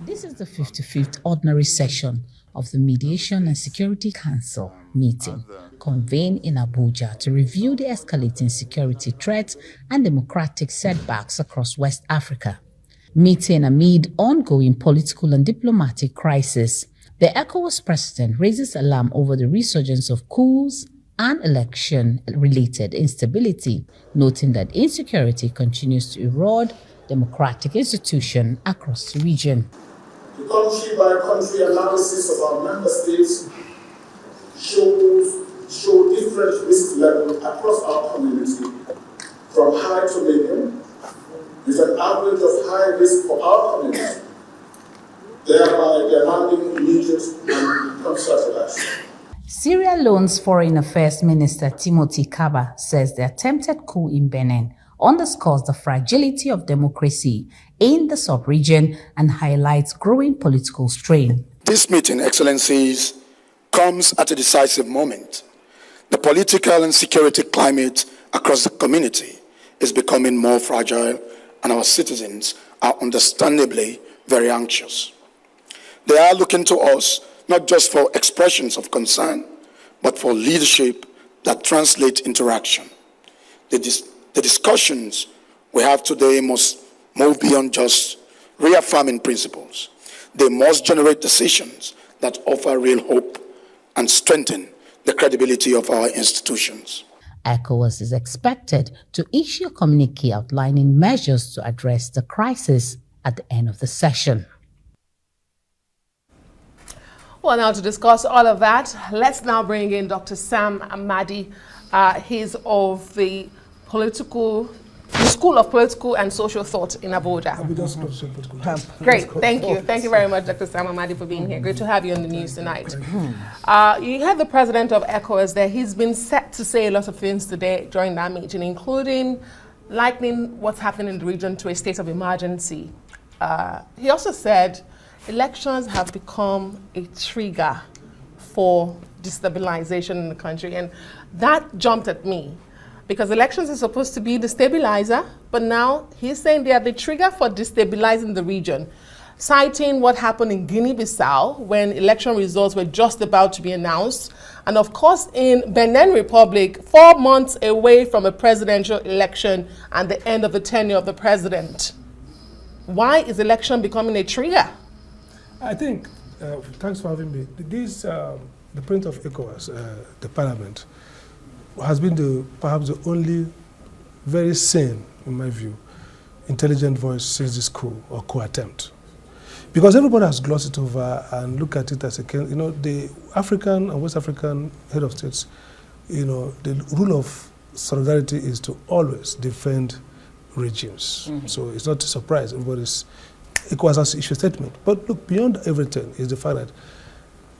This is the 55th ordinary session of the Mediation and Security Council meeting, convened in Abuja to review the escalating security threats and democratic setbacks across West Africa. Meeting amid ongoing political and diplomatic crisis, the ECOWAS president raises alarm over the resurgence of coups and election-related instability, noting that insecurity continues to erode democratic institutions across the region. The country-by-country analysis of our member states show different risk levels across our community, from high to medium, with an average of high risk for our community, thereby demanding immediate and concerted action. Sierra Leone's Foreign Affairs Minister Timothy Kaba says the attempted coup in Benin underscores the fragility of democracy in the sub-region and highlights growing political strain. This meeting, Excellencies, comes at a decisive moment. The political and security climate across the community is becoming more fragile, and our citizens are understandably very anxious. They are looking to us not just for expressions of concern, but for leadership that translate into action. The discussions we have today must move beyond just reaffirming principles. They must generate decisions that offer real hope and strengthen the credibility of our institutions. ECOWAS is expected to issue a communique outlining measures to address the crisis at the end of the session. Well, now to discuss all of that, let's now bring in Dr. Sam Amadi. He's of the School of Political and Social Thought in Abuja. Great, thank you. Thank you very much, Dr. Sam Amadi, for being here. Great to have you on the news tonight. You had the president of ECOWAS there. He's been set to say a lot of things today during that meeting, including likening what's happening in the region to a state of emergency. He also said elections have become a trigger for destabilization in the country, and that jumped at me because elections are supposed to be the stabilizer, but now he's saying they are the trigger for destabilizing the region, citing what happened in Guinea-Bissau when election results were just about to be announced, and of course in Benin Republic, 4 months away from a presidential election and the end of the tenure of the president. Why is election becoming a trigger? I think, thanks for having me. The point of ECOWAS, the parliament, has been perhaps the only very sane, in my view, intelligent voice since this coup or coup attempt. Because everybody has glossed it over and looked at it as the African and West African head of states, the rule of solidarity is to always defend regimes. So it's not a surprise. ECOWAS has issued a statement. But look, beyond everything is the fact that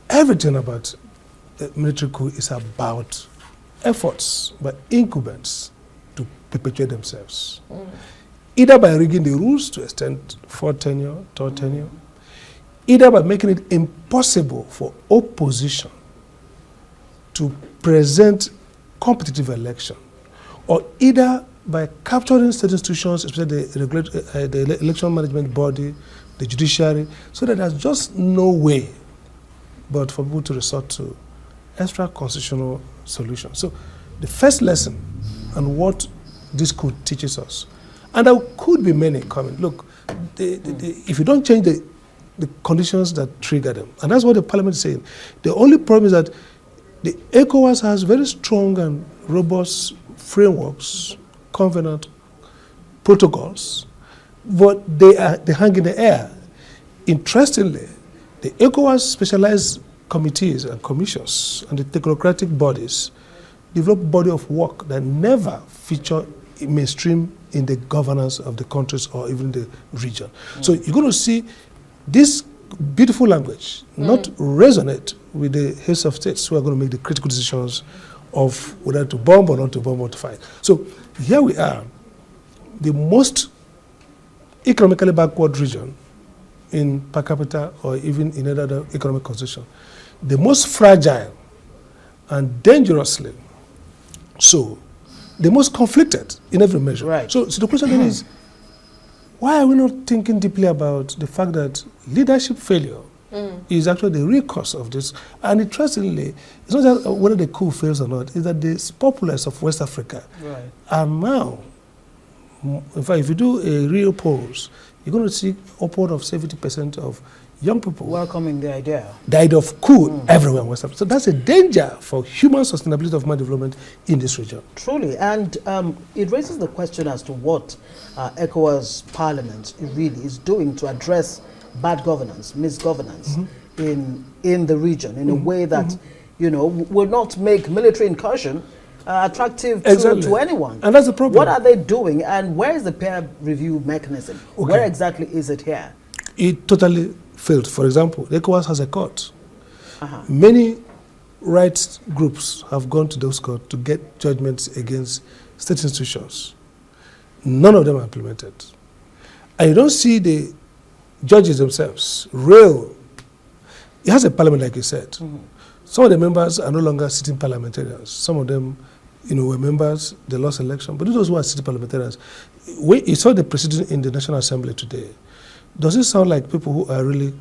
everything about the military coup is about efforts by incumbents to perpetuate themselves. Either by rigging the rules to extend fourth tenure, third tenure, either by making it impossible for opposition to present competitive election, or either by capturing state institutions, especially the election management body, the judiciary, so that there's just no way but for people to resort to extra constitutional solutions. So the first lesson and what this coup teaches us, and there could be many coming. Look, if you don't change the conditions that trigger them, and that's what the parliament is saying, the only problem is that the ECOWAS has very strong and robust frameworks, covenant, protocols, but they hang in the air. Interestingly, the ECOWAS specialized committees and commissions and the technocratic bodies develop a body of work that never feature mainstream in the governance of the countries or even the region. So you're going to see this beautiful language not resonate with the heads of states who are going to make the critical decisions of whether to bomb or not to bomb or to fight. So here we are, the most economically backward region in per capita or even in any other economic constitution, the most fragile and dangerously so, the most conflicted in every measure. Right. So the question then is, why are we not thinking deeply about the fact that leadership failure is actually the real cause of this? And interestingly, it's not just whether the coup fails or not, it's that the populace of West Africa are now, in fact, if you do a real polls, you're going to see upward of 70% of young people welcoming the idea. The idea of coup everywhere in West Africa. So that's a danger for human sustainability of human development in this region. Truly, and it raises the question as to what ECOWAS Parliament really is doing to address bad governance, misgovernance in the region in a way that will not make military incursion attractive to anyone. And that's the problem. What are they doing, and where is the peer review mechanism? Okay. Where exactly is it here? It totally failed. For example, ECOWAS has a court. Many rights groups have gone to those courts to get judgments against state institutions. None of them are implemented. And you don't see the judges themselves. It has a parliament, like you said. Some of the members are no longer sitting parliamentarians. Some of them, were members, they lost election. But those who are sitting parliamentarians, you saw the president in the National Assembly today. Does it sound like people who are really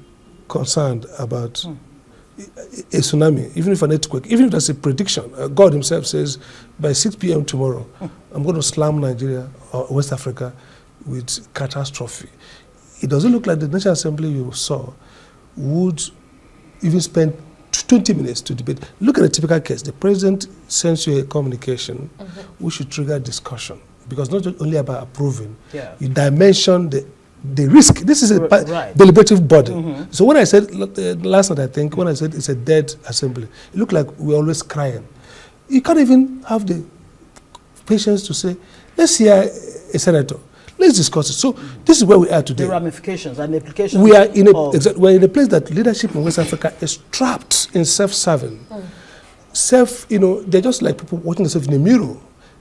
concerned about a tsunami, even if an earthquake, even if there's a prediction? God himself says, by 6 p.m. tomorrow, I'm going to slam Nigeria or West Africa with catastrophe. It doesn't look like the National Assembly you saw would even spend 20 minutes to debate. Look at a typical case. The president sends you a communication which should trigger discussion, because not only about approving, you dimension the risk. This is a deliberative body. So when I said last night, I think, when I said it's a dead assembly, it looked like we're always crying. You can't even have the patience to say, let's hear a senator. Let's discuss it. So this is where we are today. The ramifications and the implications. We are in we're in a place that leadership in West Africa is trapped in self-serving. They're just like people watching themselves in a mirror.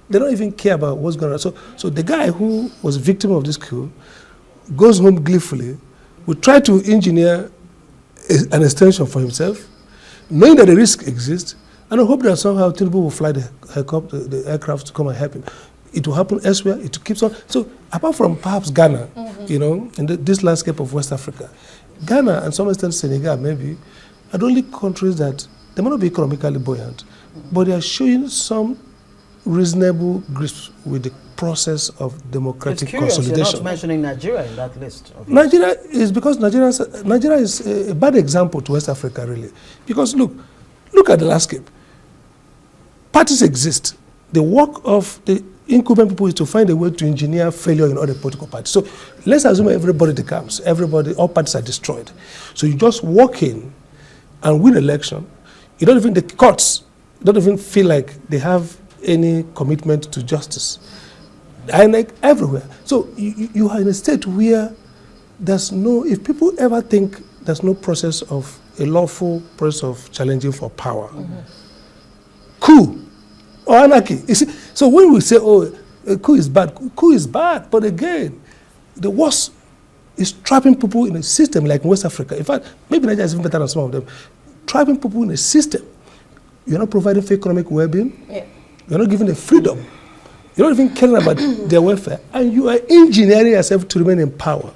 They don't even care about what's going on. So the guy who was a victim of this coup goes home gleefully, will try to engineer an extension for himself, knowing that the risk exists, and I hope that somehow Tinubu will fly the aircraft to come and help him. It will happen elsewhere. It keeps on. So apart from perhaps Ghana, in this landscape of West Africa, Ghana and some extent Senegal maybe are the only countries that they may not be economically buoyant, but they are showing some reasonable grasp with the process of democratic consolidation. You're not mentioning Nigeria in that list. Nigeria is because Nigeria is a bad example to West Africa, really. Because look at the landscape. Parties exist. The work of the incumbent people is to find a way to engineer failure in other political parties. So let's assume everybody decaps, all parties are destroyed. So you just walk in and win election. The courts don't even feel like they have any commitment to justice. And like everywhere. So you are in a state where if people ever think there's no process of a lawful process of challenging for power, coup or anarchy. You see, so when we say, coup is bad, but again, the worst is trapping people in a system like in West Africa. In fact, maybe Nigeria is even better than some of them. Trapping people in a system. You're not providing for economic well-being. You're not giving them freedom. You're not even caring about their welfare. And you are engineering yourself to remain in power.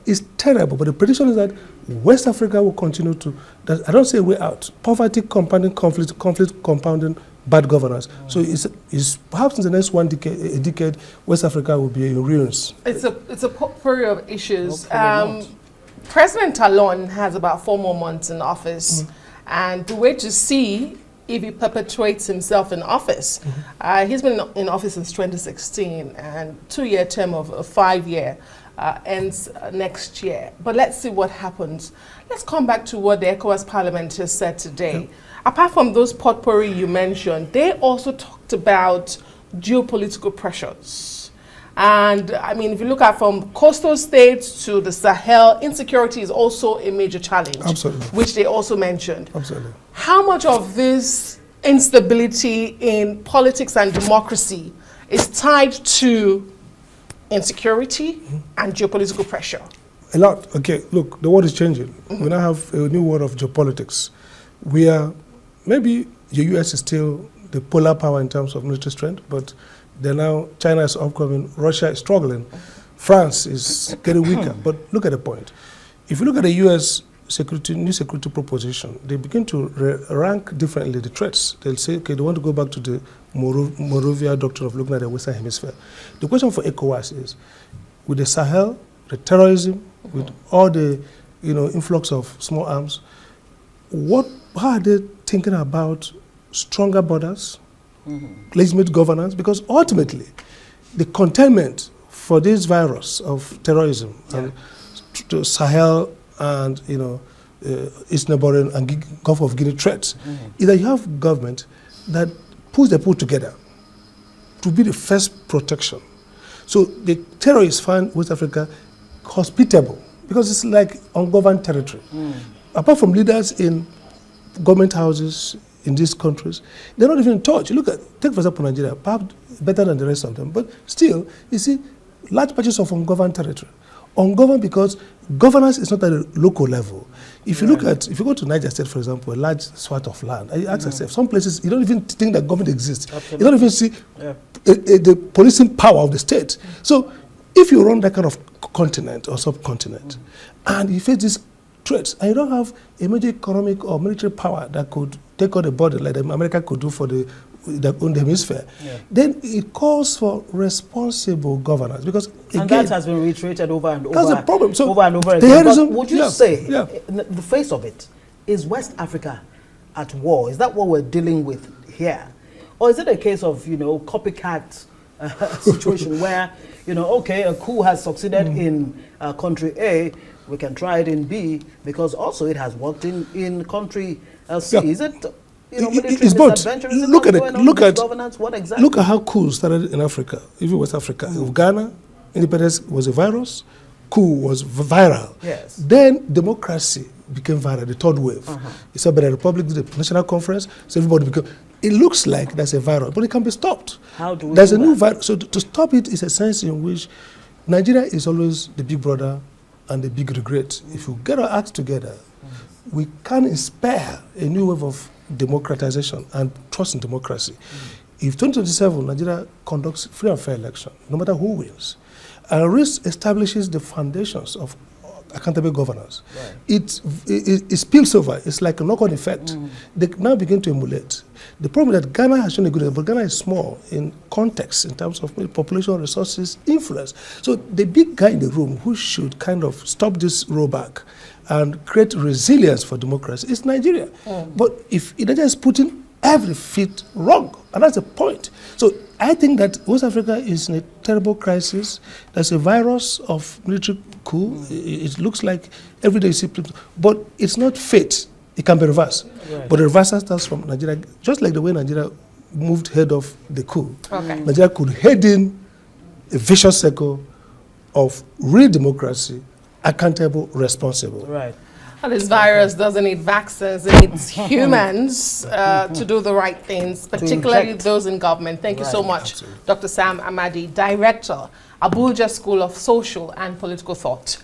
It's terrible. But the prediction is that West Africa will continue to, I don't say way out, poverty compounding conflict compounding bad governance. So it's perhaps in the next decade, West Africa will be in ruins. It's a potpourri of issues. President Talon has about 4 more months in office, and the way to see if he perpetuates himself in office. He's been in office since 2016, and 2-year term of a 5-year ends next year. But let's see what happens. Let's come back to what the ECOWAS Parliament has said today. Apart from those potpourri you mentioned, they also talked about geopolitical pressures. And I mean, if you look at from coastal states to the Sahel, insecurity is also a major challenge. Absolutely. Which they also mentioned. Absolutely. How much of this instability in politics and democracy is tied to insecurity and geopolitical pressure? A lot. Okay, look, the world is changing. We now have a new world of geopolitics. Maybe the US is still the polar power in terms of military strength, but China is upcoming, Russia is struggling France is getting weaker. But look at the point. If you look at the U.S. new security proposition, they begin to rank differently the threats. They'll say, okay, they want to go back to the Morovia doctrine of looking at the Western Hemisphere. The question for ECOWAS is, with the Sahel, the terrorism, with all the influx of small arms, how are they thinking about stronger borders, legitimate governance? Because ultimately, the containment for this virus of terrorism and to Sahel and East neighboring and Gulf of Guinea threats is that you have government that puts the people together to be the first protection. So the terrorists find West Africa hospitable because it's like ungoverned territory. Apart from leaders in government houses in these countries, they're not even in touch. Take for example Nigeria, perhaps better than the rest of them, but still, you see, large patches of ungoverned territory. Ungoverned because governance is not at a local level. If you if you go to Niger State, for example, a large swath of land, you ask yourself, some places you don't even think that government exists. Absolutely. You don't even see the policing power of the state. So if you run that kind of continent or subcontinent, and you face these threats, and you don't have a major economic or military power that could take on the border like America could do for the hemisphere, then it calls for responsible governance. Because and that has been reiterated over and over. That's the problem. So over and over again. But would you say, in the face of it, is West Africa at war? Is that what we're dealing with here? Or is it a case of, copycat situation where, okay, a coup has succeeded in country A, we can try it in B, because also it has worked in country C. Is it... it's both. Look at governance. What exactly? Look at how coups started in Africa, even West Africa. With Ghana, independence was a virus, coup was viral. Yes. Then democracy became viral, the third wave. It's about the Republic, the National Conference, so everybody became. It looks like that's a virus, but it can be stopped. How do we There's do a new that? virus. So to stop it is a sense in which Nigeria is always the big brother and the big regret. If we get our acts together, we can inspire a new wave of democratization and trust in democracy. If 2027 Nigeria conducts free and fair election, no matter who wins, and establishes the foundations of accountable governance, it spills over. It's like a knock-on effect. They now begin to emulate. The problem is that Ghana has shown a good, but Ghana is small in context, in terms of population, resources, influence. So the big guy in the room who should kind of stop this rollback and create resilience for democracy is Nigeria. But if Nigeria is putting every feet wrong, and that's the point. So I think that West Africa is in a terrible crisis. There's a virus of military coup. It looks like every day you see people, but it's not fate. It can be reversed. But the reversal starts from Nigeria, just like the way Nigeria moved head of the coup. Nigeria could head in a vicious circle of real democracy, accountable, responsible. Well, this virus doesn't need vaccines, it needs humans to do the right things, particularly those in government. Thank you so much, Dr. Sam Amadi, Director, Abuja School of Social and Political Thought.